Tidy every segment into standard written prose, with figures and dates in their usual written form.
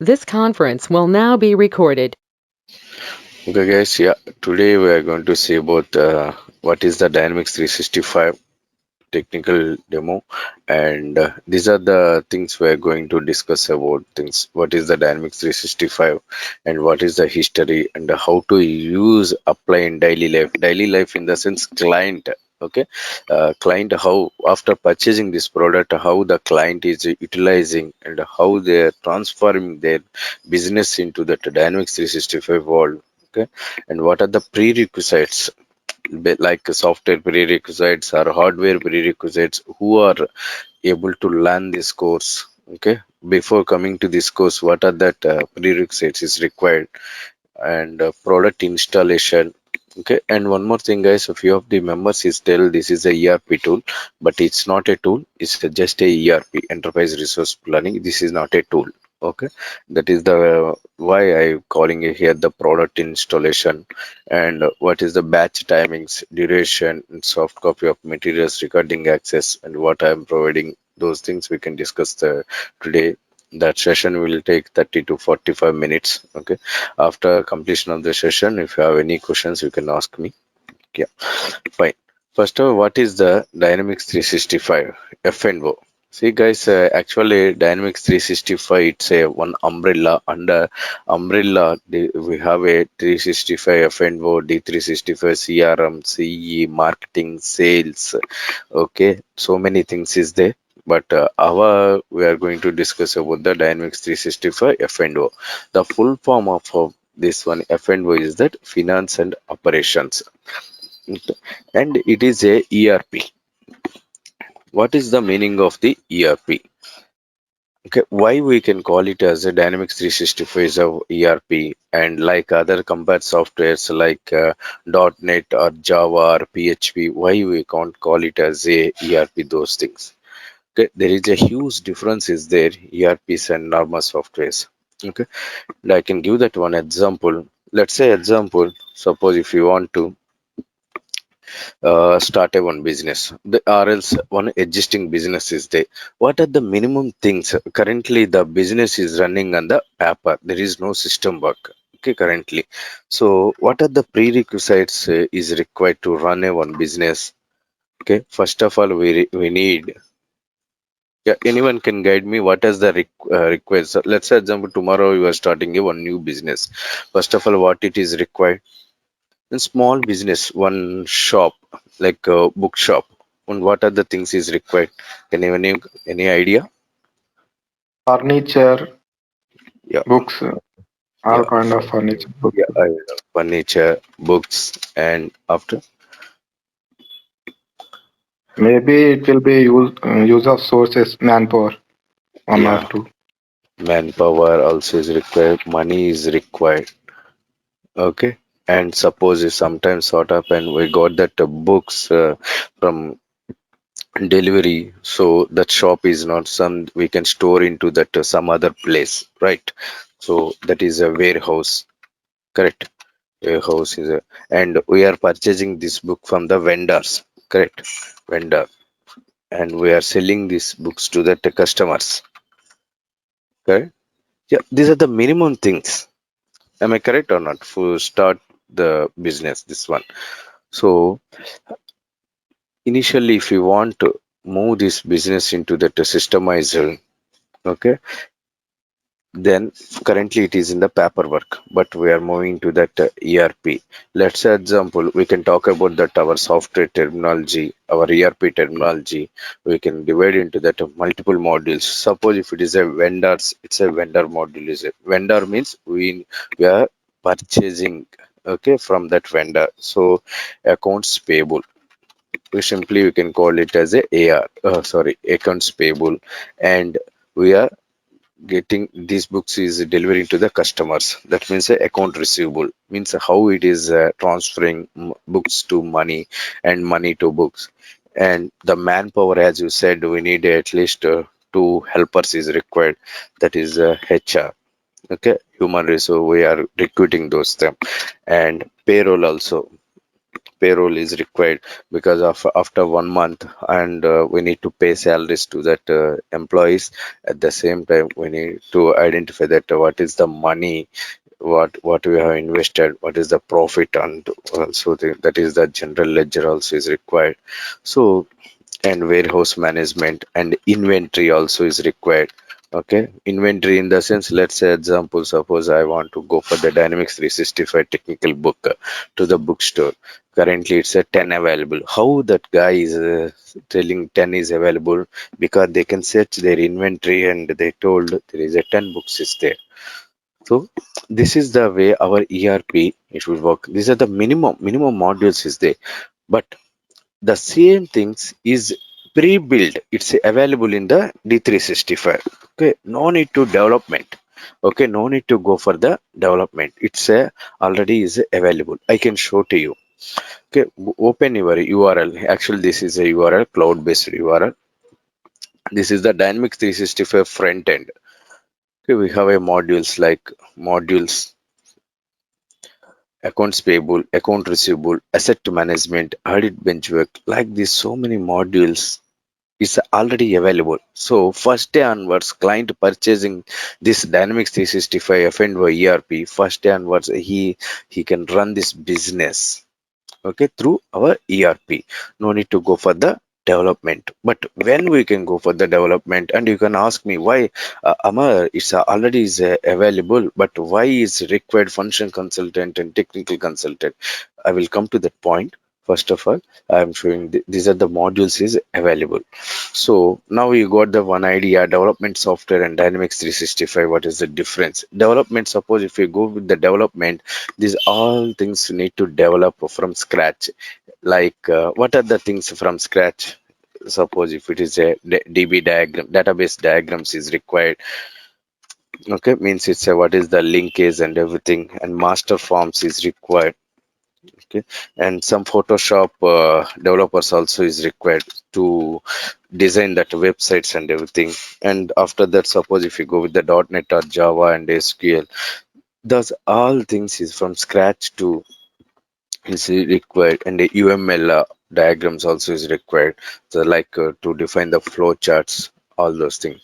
This conference will now be recorded. Okay, guys, yeah, today we are going to see about what is the Dynamics 365 technical demo, and these are the things we are going to discuss about things. What is the Dynamics 365, and what is the history, and how to use apply in daily life. Daily life in the sense client. Okay, client, how after purchasing this product, how the client is utilizing and how they are transforming their business into the Dynamics 365 world. Okay, and what are the prerequisites, like software prerequisites or hardware prerequisites, who are able to learn this course. Okay, before coming to this course, what are that prerequisites is required, and product installation. Okay, and one more thing, guys, a few of the members is tell this is a ERP tool, but it's not a tool, it's just a ERP, enterprise resource planning. This is not a tool. Okay, that is the why I calling it here the product installation, and what is the batch timings, duration, and soft copy of materials, recording access, and what I'm providing. Those things we can discuss today. That session will take 30 to 45 minutes. Okay, after completion of the session, if you have any questions, you can ask me. Yeah, fine. First of all, what is the Dynamics 365 F&O? See, guys, actually Dynamics 365, it's a one umbrella. Under umbrella we have a 365 F&O, D365 CRM, CE, marketing, sales. Okay, so many things is there, but our we are going to discuss about the Dynamics 365 F&O. The full form of this one F&O is that finance and operations. Okay. And it is a ERP. What is the meaning of the ERP? Okay, why we can call it as a Dynamics 365 of ERP, and like other compared softwares like .NET or Java or PHP, why we can't call it as a ERP, those things. Okay, there is a huge difference is there, ERPs and normal softwares. Okay, and I can give that one example. Let's say example, suppose if you want to start a one business, or else one existing business is there. What are the minimum things? Currently the business is running on the paper, there is no system work. Okay, currently, so what are the prerequisites is required to run a one business? Okay, first of all, we need, yeah, anyone can guide me what is the request. So let's say example, tomorrow you are starting a one new business. First of all, what it is required? In small business, one shop, like a bookshop, and what are the things is required? Can you any idea? Furniture, Yeah, books, all yeah, kind of furniture books. yeah, furniture, books, and after. Maybe it will be use of sources, manpower, one or Yeah, two. manpower also is required, money is required. Okay, and suppose if sometimes sort of, and we got that books from delivery, so that shop is not some we can store into that some other place, right? So that is a warehouse. Correct, warehouse is a, and we are purchasing this book from the vendors. Correct, vendor, and we are selling these books to the customers. Correct, yeah, these are the minimum things. Am I correct or not for start the business, this one? So initially, if you want to move this business into that systemizer, okay, then currently it is in the paperwork, but we are moving to that ERP. Let's say example, we can talk about that our software terminology, our ERP terminology. We can divide into that multiple modules. Suppose if it is a vendors, it's a vendor module. Is a vendor means we are purchasing, okay, from that vendor. So accounts payable, we can call it as a AR, sorry, accounts payable, and we are getting these books is delivering to the customers. That means a account receivable means how it is transferring books to money and money to books. And the manpower, as you said, we need at least two helpers is required. That is HR. Okay, human resource, we are recruiting those them. And payroll also, payroll is required because of after 1 month, and we need to pay salaries to that employees. At the same time, we need to identify that what is the money, what we have invested, what is the profit, and also that is the general ledger also is required. So, and warehouse management and inventory also is required. Okay, inventory in the sense, let's say example, suppose I want to go for the Dynamics 365 technical book to the bookstore. Currently it's a 10 available. How that guy is telling 10 is available? Because they can search their inventory and they told there is a 10 books is there. So this is the way our ERP it will work. These are the minimum modules is there, but the same things is pre-built. It's available in the D365. Okay, no need to development. Okay, no need to go for the development. It's already is available. I can show to you. Okay, open your URL. Actually, this is a URL, cloud-based URL. This is the Dynamics 365 front end. Okay, we have a modules like modules, accounts payable, account receivable, asset management, audit benchmark. Like this, so many modules is already available. So first day onwards, client purchasing this Dynamics 365 F&O ERP, first day onwards, he can run this business, okay, through our ERP. No need to go for the development. But when we can go for the development, and you can ask me why, Amar, it's already is available, but why is required function consultant and technical consultant? I will come to that point. First of all, I am showing these are the modules is available. So now you got the one idea, development software and Dynamics 365. What is the difference? Development, suppose if you go with the development, these all things you need to develop from scratch. Like what are the things from scratch? Suppose if it is a DB diagram, database diagrams is required. Okay, means it's a what is the linkage and everything, and master forms is required. Okay, and some Photoshop developers also is required to design that websites and everything. And after that, suppose if you go with the .NET or Java and SQL, those all things is from scratch to is required, and the UML diagrams also is required. So like to define the flow charts, all those things.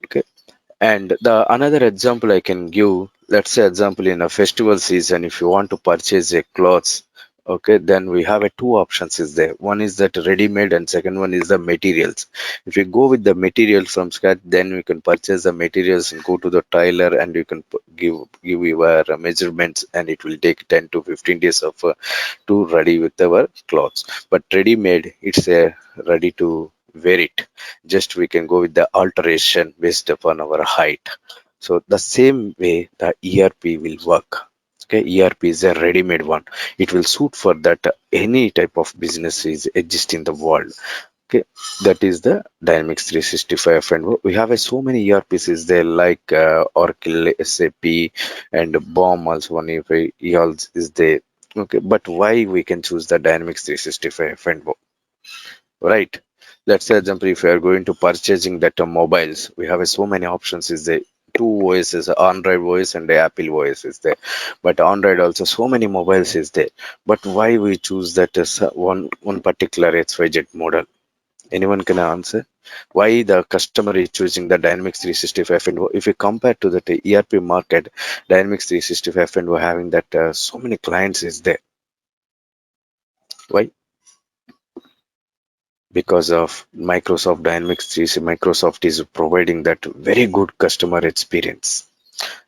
Okay, and the another example I can give, let's say example in a festival season, if you want to purchase a clothes, okay, then we have a two options is there. One is that ready-made and second one is the materials. If you go with the material from scratch, then we can purchase the materials and go to the tailor and you can give your measurements, and it will take 10 to 15 days of to ready with our clothes. But ready-made, it's a ready to wear it, just we can go with the alteration based upon our height. So the same way the ERP will work. Okay, ERP is a ready-made one. It will suit for that any type of business is exist in the world. Okay, that is the Dynamics 365, and we have so many ERPs is there like Oracle, SAP, and BOM also one ERP is there. Okay, but why we can choose the Dynamics 365 and right? Let's say example, if you are going to purchasing that mobiles, we have so many options is there. Two OSs, Android OS and the Apple OS is there. But Android also so many mobiles is there. But why we choose that as one particular XYZ model? Anyone can answer? Why the customer is choosing the Dynamics 365 and if you compare to the ERP market, Dynamics 365 and we're having that so many clients is there. Why? Because of Microsoft Dynamics 365, Microsoft is providing that very good customer experience.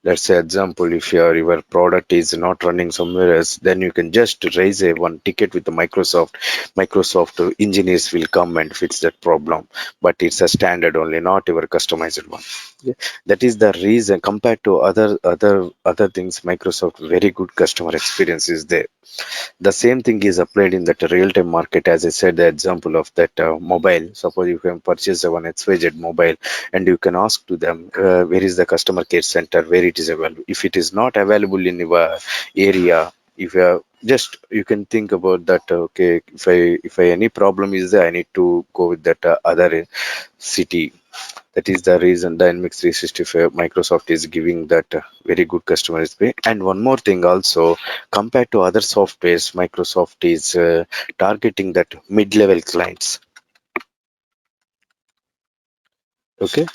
Let's say example, if your product is not running somewhere else, then you can just raise a one ticket with the Microsoft engineers will come and fix that problem. But it's a standard only, not your customized one. Yeah. That is the reason compared to other things, Microsoft very good customer experience is there. The same thing is applied in that real-time market. As I said, the example of that mobile, suppose you can purchase a one XYZ mobile and you can ask to them where is the customer care center, where it is available. If it is not available in your area, if you are just, you can think about that, okay, if I any problem is there, I need to go with that other city. That is the reason Dynamics 365 Microsoft is giving that very good customer experience. And one more thing also, compared to other softwares, Microsoft is targeting that mid-level clients. Okay,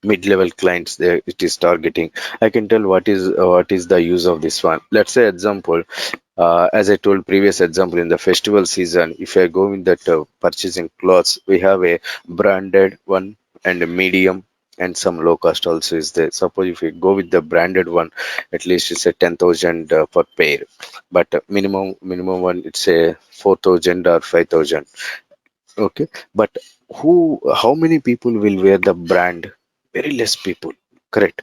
mid-level clients there it is targeting. I can tell what is the use of this one. Let's say example, as I told previous example, in the festival season, if I go in that purchasing clothes, we have a branded one and a medium and some low cost also is there. Suppose if we go with the branded one, at least it's a 10,000 per pair, but minimum one it's a 4,000 or 5,000. Okay, but how many people will wear the brand? Very less people, correct?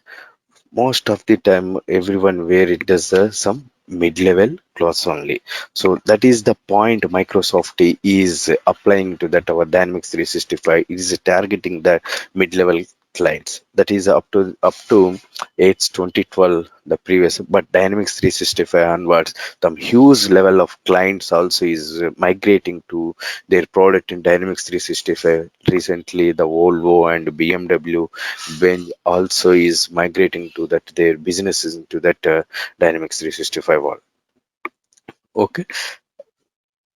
Most of the time everyone wear it as some mid-level clothes only. So that is the point Microsoft is applying to that our Dynamics 365 is targeting the mid-level clients. That is up to it's 2012 the previous, but Dynamics 365 onwards the huge level of clients also is migrating to their product in Dynamics 365. Recently the Volvo and BMW Bench also is migrating to that their businesses into that Dynamics 365 world. Okay,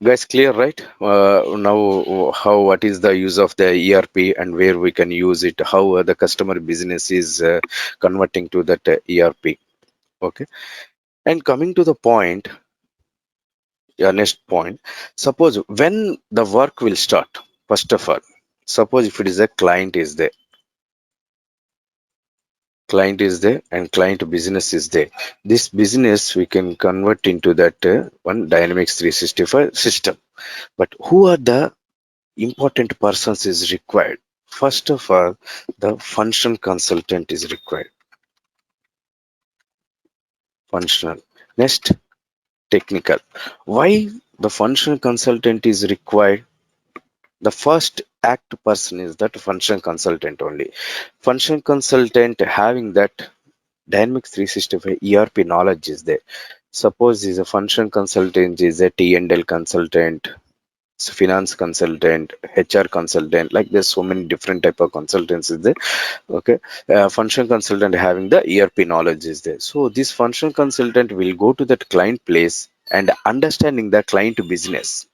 guys, clear, right? Now, how what is the use of the ERP and where we can use it? How the customer business is converting to that ERP? Okay, and coming to the point, your next point. Suppose when the work will start. First of all, suppose if it is a client is there and client business is there, this business we can convert into that one Dynamics 365 system. But who are the important persons is required? First of all, the function consultant is required. Functional. Next, technical. Why the functional consultant is required? The first act person is that function consultant only. Function consultant having that Dynamics 365 ERP knowledge is there. Suppose is a function consultant, is a T&L consultant, finance consultant, HR consultant. Like there's so many different type of consultants is there. Okay, function consultant having the ERP knowledge is there. So this function consultant will go to that client place and understanding the client business.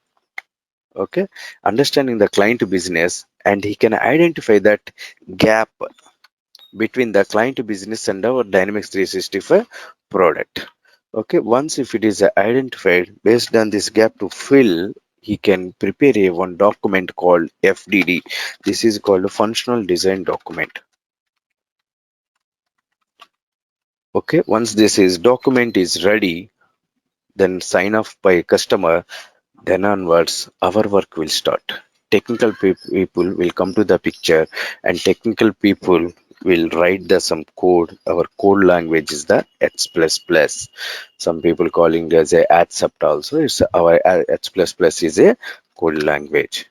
Okay, understanding the client business, and he can identify that gap between the client business and our Dynamics 365 product. Okay, once if it is identified, based on this gap to fill, he can prepare a one document called FDD. This is called a functional design document. Okay, once this is document is ready, then sign off by customer. Then onwards, our work will start. Technical people will come to the picture, and technical people will write the some code. Our code language is the H++. Some people calling it as a accept also. It's our H++ is a code language.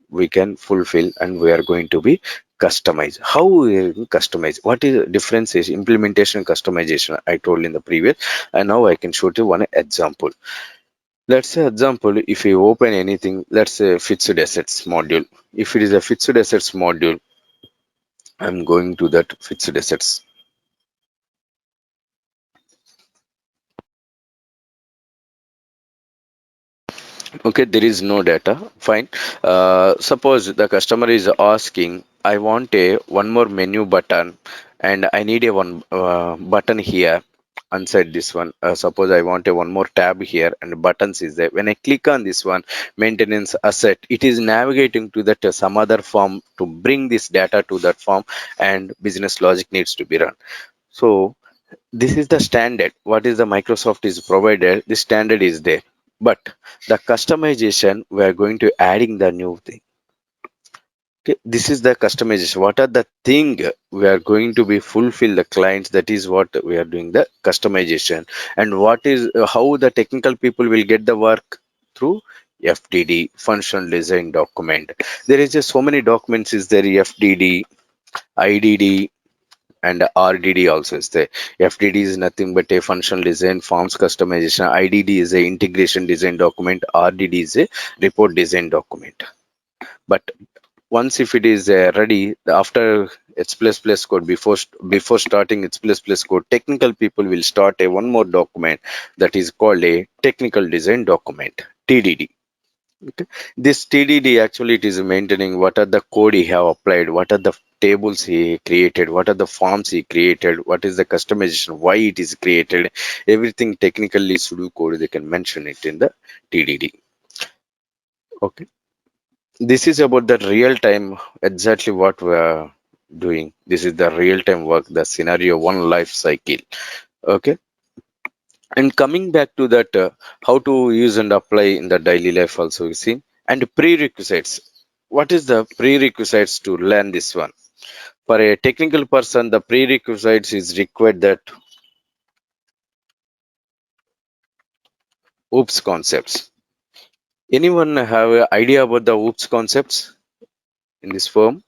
We can fulfill, and we are going to be customized. How we will customize? What is the difference is implementation customization? I told in the previous, and now I can show you one example. Let's say example, if you open anything, let's say fixed assets module. If it is a fixed assets module, I'm going to that fixed assets. Okay, there is no data. Fine. Suppose the customer is asking, I want a one more menu button, and I need a one button here inside this one. Suppose I want a one more tab here, and buttons is there. When I click on this one, maintenance asset, it is navigating to that some other form to bring this data to that form, and business logic needs to be run. So this is the standard. What is the Microsoft is provided? The standard is there, but the customization we are going to adding the new thing. Okay, this is the customization. What are the thing we are going to be fulfill the clients? That is what we are doing the customization. And what is how the technical people will get the work through FDD, functional design document. There is just so many documents is there, FDD, IDD, and RDD also is there. FDD is nothing but a functional design forms customization. IDD is a integration design document. RDD is a report design document. But once if it is ready after H plus plus code, before starting H plus plus code, technical people will start a one more document that is called a technical design document, TDD. Okay. This TDD actually it is maintaining what are the code he have applied, what are the tables he created, what are the forms he created, what is the customization, why it is created, everything technically pseudo code they can mention it in the TDD. Okay. This is about the real time, exactly what we are doing. This is the real time work, the scenario one life cycle. Okay. And coming back to that, how to use and apply in the daily life also, you see. And prerequisites. What is the prerequisites to learn this one? For a technical person, the prerequisites is required that OOPS concepts. Anyone have an idea about the OOPS concepts in this firm?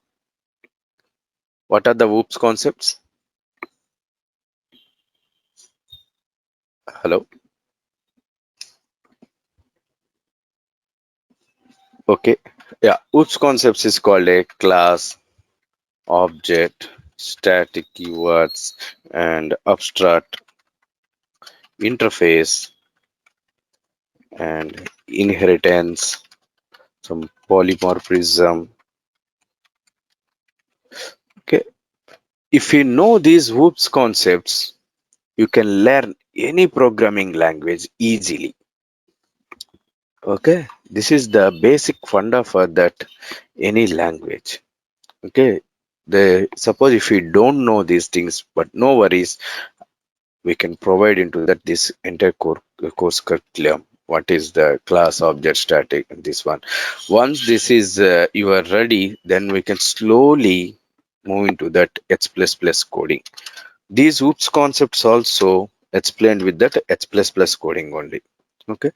What are the OOPS concepts? Hello. Okay. Yeah. OOPS concepts is called a class, object, static keywords, and abstract, interface, and inheritance, some polymorphism. Okay. If you know these OOPS concepts, you can learn any programming language easily. Okay. This is the basic funda for that any language. Okay. The suppose if you don't know these things, but no worries, we can provide into that this entire course curriculum. What is the class, object, static, and this one. Once this is you are ready, then we can slowly move into that H++ coding. These OOPS concepts also explained with that H++ coding only. Okay.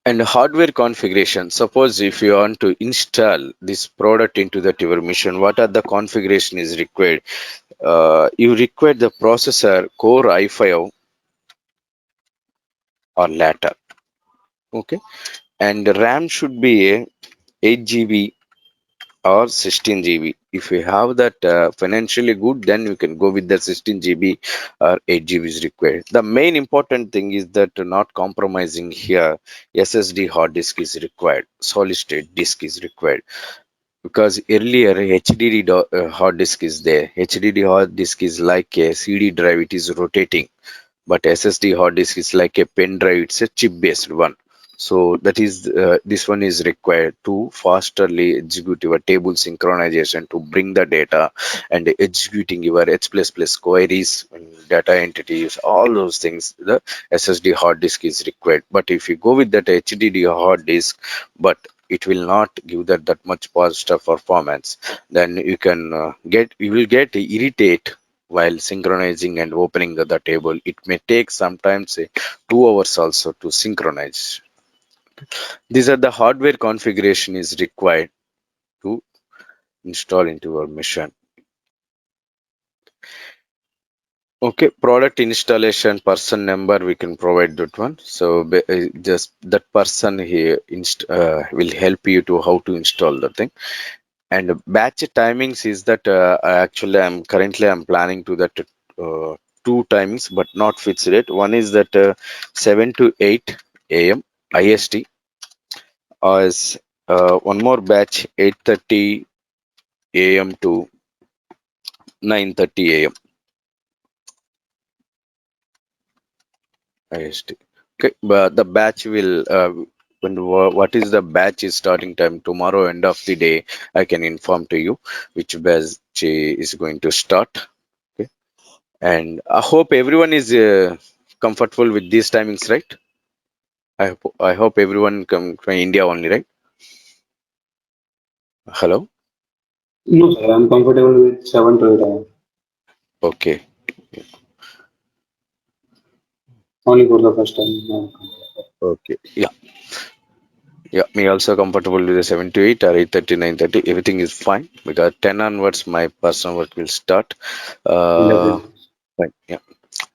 And hardware configuration. Suppose if you want to install this product into that your machine, what are the configuration is required? You require the processor Core i5 or later. Okay. And RAM should be a 8 GB or 16 GB. If you have that financially good, then you can go with the 16 GB or 8 GB is required. The main important thing is that not compromising here. SSD hard disk is required, solid state disk is required, because earlier hard disk is there. HDD hard disk is like a CD drive, it is rotating, but SSD hard disk is like a pen drive, it's a chip based one. So that is this one is required to fasterly execute your table synchronization to bring the data and executing your H++ queries and data entities, all those things. The SSD hard disk is required. But if you go with that HDD hard disk, but it will not give that much faster performance, then you will get irritate while synchronizing and opening the table. It may take sometimes 2 hours also to synchronize. These are the hardware configuration is required to install into our machine. Okay, product installation person number we can provide that one. So just that person here will help you to how to install the thing. And batch timings is that actually I'm planning to that two timings, but not fixed rate. One is that 7 to 8 a.m. IST, as one more batch 8:30 a.m. to 9:30 a.m. IST. Okay, but the batch will what is the batch is starting time tomorrow end of the day. I can inform to you which batch is going to start. Okay. And I hope everyone is comfortable with these timings, right? I hope everyone come from India only, right? Hello. No, sir, I'm comfortable with 7 to 8 a.m. Okay. Only for the first time. No. Okay. Yeah. Yeah. Me also comfortable with the 7 to 8 or 8:30, 9:30. Everything is fine because 10 onwards my personal work will start. Uh, Definitely. fine. Yeah.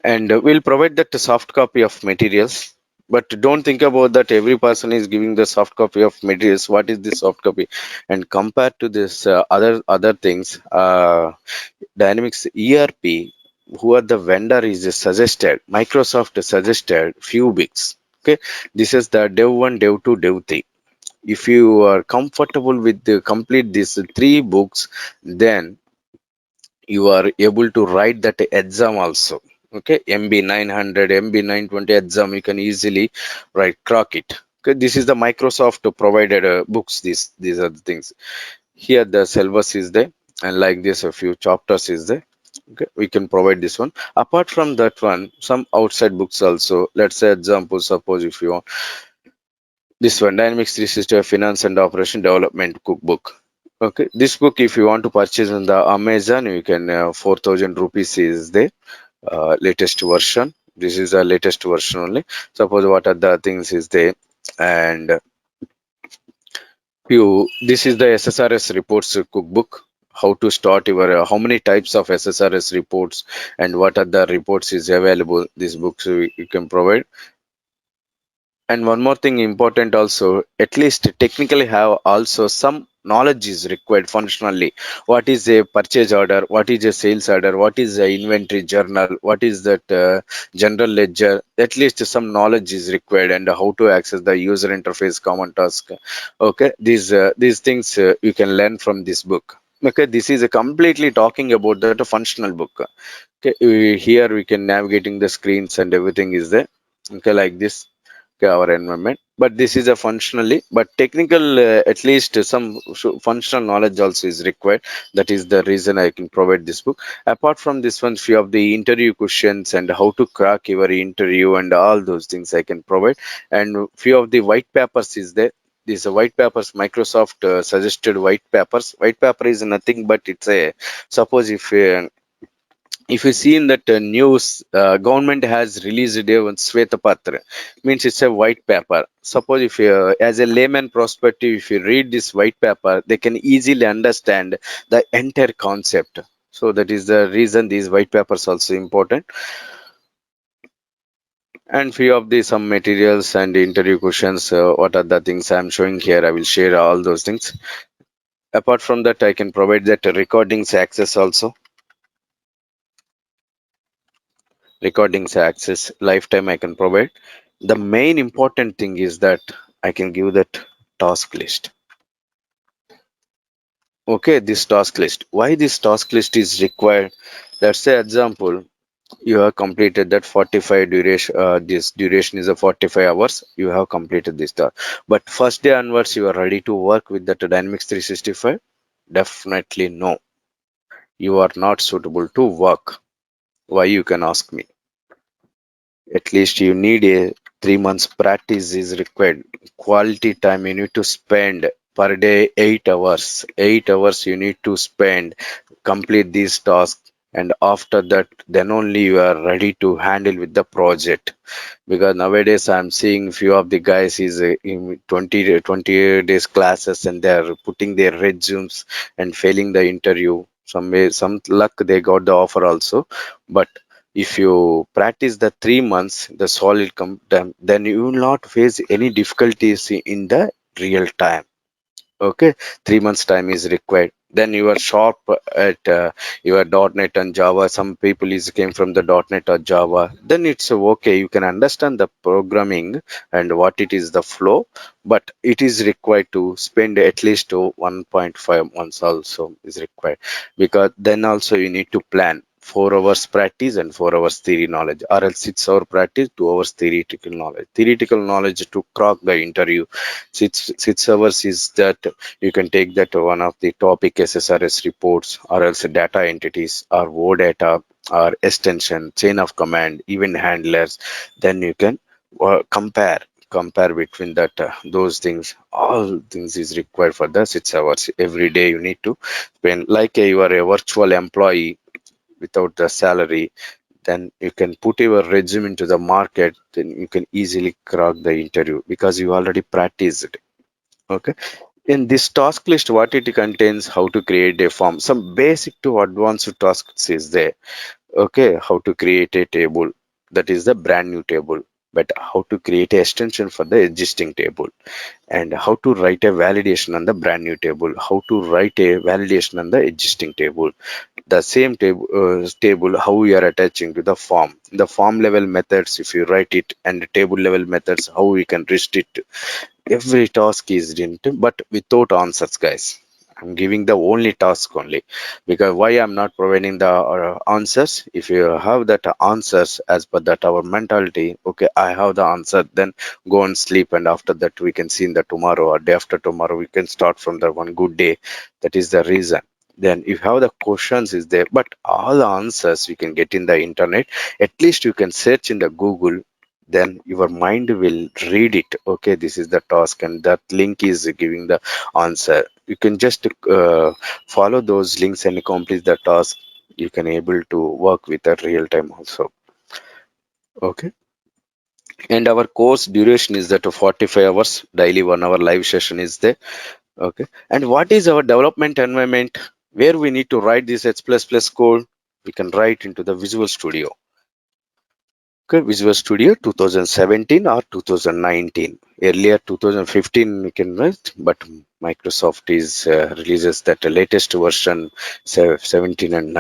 And we'll provide that soft copy of materials. But don't think about that every person is giving the soft copy of materials. What is the soft copy? And compared to this other things, Dynamics ERP, who are the vendor is suggested, Microsoft suggested few bits. Okay, this is the dev 1, dev 2, dev 3. If you are comfortable with the complete these three books, then you are able to write that exam also. Okay, MB 900, MB 920 exam, you can easily write, crack it. Okay, this is the Microsoft provided books. These are the things. Here the syllabus is there, and like this a few chapters is there. Okay, we can provide this one. Apart from that one, some outside books also. Let's say example, suppose if you want this one, Dynamics 365 Finance and Operation Development Cookbook. Okay, this book if you want to purchase on the Amazon, you can 4,000 rupees is the latest version. This is the latest version only. Suppose what are the things is there, and few. This is the SSRS reports cookbook. How to start your how many types of SSRS reports and what are the reports is available. This book so you can provide. And one more thing important also, at least technically have also some knowledge is required functionally. What is a purchase order? What is a sales order? What is a inventory journal? What is that general ledger? At least some knowledge is required, and how to access the user interface, common task. Okay, these things you can learn from this book. Okay, this is a completely talking about that functional book. Okay, here we can navigating the screens and everything is there. Okay, like this. Okay, our environment, but this is a functionally but technical, at least some functional knowledge also is required. That is the reason I can provide this book. Apart from this one, few of the interview questions and how to crack your interview and all those things I can provide, and few of the white papers is there. These white papers, Microsoft suggested white papers. White paper is nothing but it's a, suppose if you see in that news, government has released a one Patra, means it's a white paper. Suppose if you, as a layman perspective, if you read this white paper, they can easily understand the entire concept. So that is the reason these white papers also important. And few of the some materials and interview questions, what are the things I'm showing here? I will share all those things. Apart from that, I can provide that recordings access also. Recordings access lifetime I can provide. The main important thing is that I can give that task list. Okay, this task list, why this task list is required? Let's say example, you have completed that 45 duration, this duration is a 45 hours, you have completed this task, but first day onwards you are ready to work with that Dynamics 365? Definitely no, you are not suitable to work. Why, you can ask me? At least you need a 3 months practice is required. Quality time you need to spend per day 8 hours. 8 hours you need to spend, complete these tasks, and after that, then only you are ready to handle with the project. Because nowadays I'm seeing few of the guys is in 20 days classes and they are putting their resumes and failing the interview. Some way, some luck they got the offer also, but if you practice the 3 months, the solid then you will not face any difficulties in the real time. Okay, 3 months time is required, then you are sharp at your .NET and Java. Some people is came from the .NET or Java, then it's okay, you can understand the programming and what it is the flow, but it is required to spend at least 1.5 months also is required, because then also you need to plan 4 hours practice and 4 hours theory knowledge, or else 6 hour practice, 2 hours theoretical knowledge to crack the interview. 6 hours is that you can take that one of the topic SSRS reports, or else data entities, or O data, or extension, chain of command, event handlers. Then you can compare between that those things. All things is required for the 6 hours every day. You need to spend like you are a virtual employee without the salary. Then you can put your resume into the market. Then you can easily crack the interview because you already practiced it. Okay, in this task list, what it contains, how to create a form, some basic to advanced tasks is there. Okay, how to create a table, that is the brand new table. but how to create a extension for the existing table, and how to write a validation on the brand new table, how to write a validation on the existing table, the same table how we are attaching to the form, the form level methods if you write it, and the table level methods how we can restrict. Every task is done, but without answers, guys. I'm giving the only task only, because why I'm not providing the answers. If you have that answers as per that our mentality, okay, I have the answer, then go and sleep, and after that we can see in the tomorrow or day after tomorrow we can start from the one good day. That is the reason. Then if you have the questions is there, but all the answers you can get in the internet. At least you can search in the Google, then your mind will read it. Okay, this is the task, and that link is giving the answer. You can just follow those links and complete the task. You can able to work with the real time also. Okay, and our course duration is that of 45 hours daily, 1 hour live session is there. Okay, and what is our development environment where we need to write this H++ code? We can write into the Visual Studio. Okay, Visual Studio 2017 or 2019. Earlier 2015 we can write, but Microsoft is releases that latest version 17 and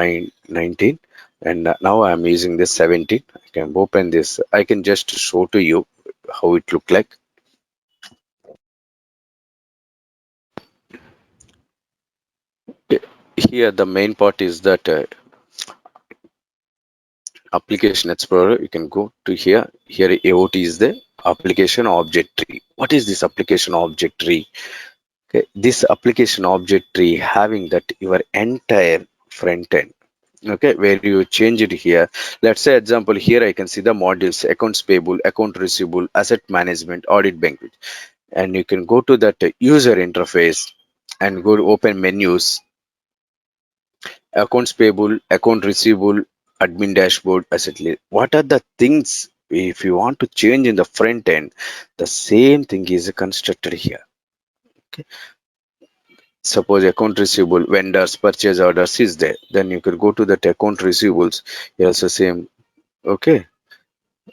19, and now I am using this 17. I can open this. I can just show to you how it look like. Here the main part is that application explorer. You can go to here. Here AOT is the application object tree. What is this application object tree? Okay, this application object tree having that your entire front end. Okay, where you change it here. Let's say example here I can see the modules: accounts payable, account receivable, asset management, audit bank, and you can go to that user interface and go to open menus, accounts payable, account receivable, admin dashboard, asset list. What are the things if you want to change in the front end? The same thing is constructed here. Okay, suppose account receivable, vendors, purchase orders is there, then you could go to that account receivables. Here also same. Okay,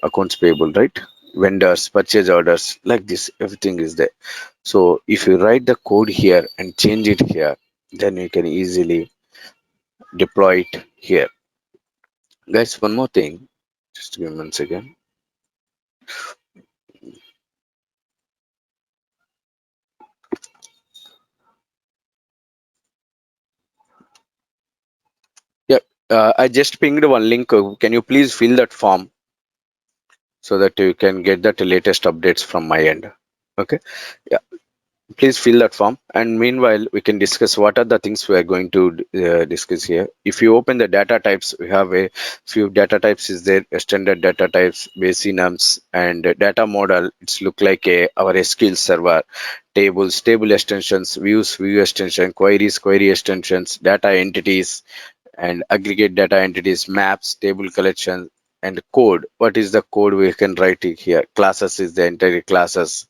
accounts payable, right? Vendors, purchase orders, like this, everything is there. So if you write the code here and change it here, then you can easily deploy it here. Guys, one more thing, just give me 1 second. Yeah, I just pinged one link. Can you please fill that form so that you can get that latest updates from my end? Okay, yeah, please fill that form, and meanwhile we can discuss what are the things we are going to discuss here. If you open the data types, we have a few data types is there: standard data types, basic nums, and data model. It's look like a our SQL server. Tables, table extensions, views, view extension, queries, query extensions, data entities and aggregate data entities, maps, table collection, and code. What is the code we can write it here? Classes is the entire classes.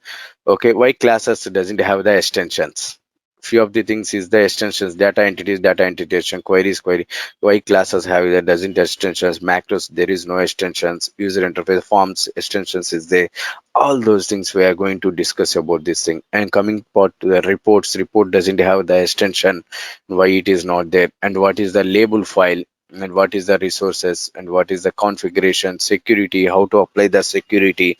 Okay, why classes doesn't have the extensions? Few of the things is the extensions: data entities, data entity, queries, query. Why classes have that doesn't extensions? Macros, there is no extensions. User interface, forms, extensions is there. All those things we are going to discuss about this thing. And coming part to the reports, report doesn't have the extension. Why it is not there? And what is the label file? And what is the resources? And what is the configuration? Security, how to apply the security?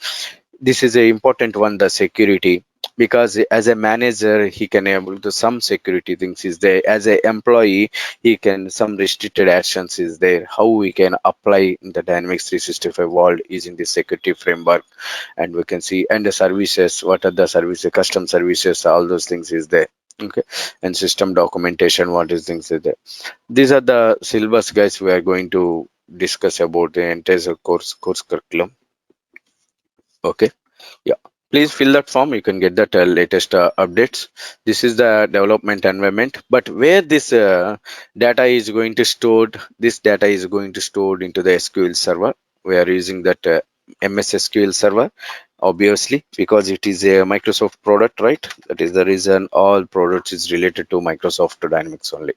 This is a important one, the security, because as a manager he can able to some security things is there. As a employee he can some restricted actions is there, how we can apply in the Dynamics 365 world using the security framework. And we can see, and the services, what are the services, custom services, all those things is there. Okay, and system documentation, what is things is there. These are the syllabus, guys, we are going to discuss about the entire course curriculum. Okay, yeah, please fill that form. You can get that latest updates. This is the development environment, but where this data is going to stored, this data is going to stored into the SQL server. We are using that MS SQL server, obviously, because it is a Microsoft product, right? That is the reason all products is related to Microsoft Dynamics only.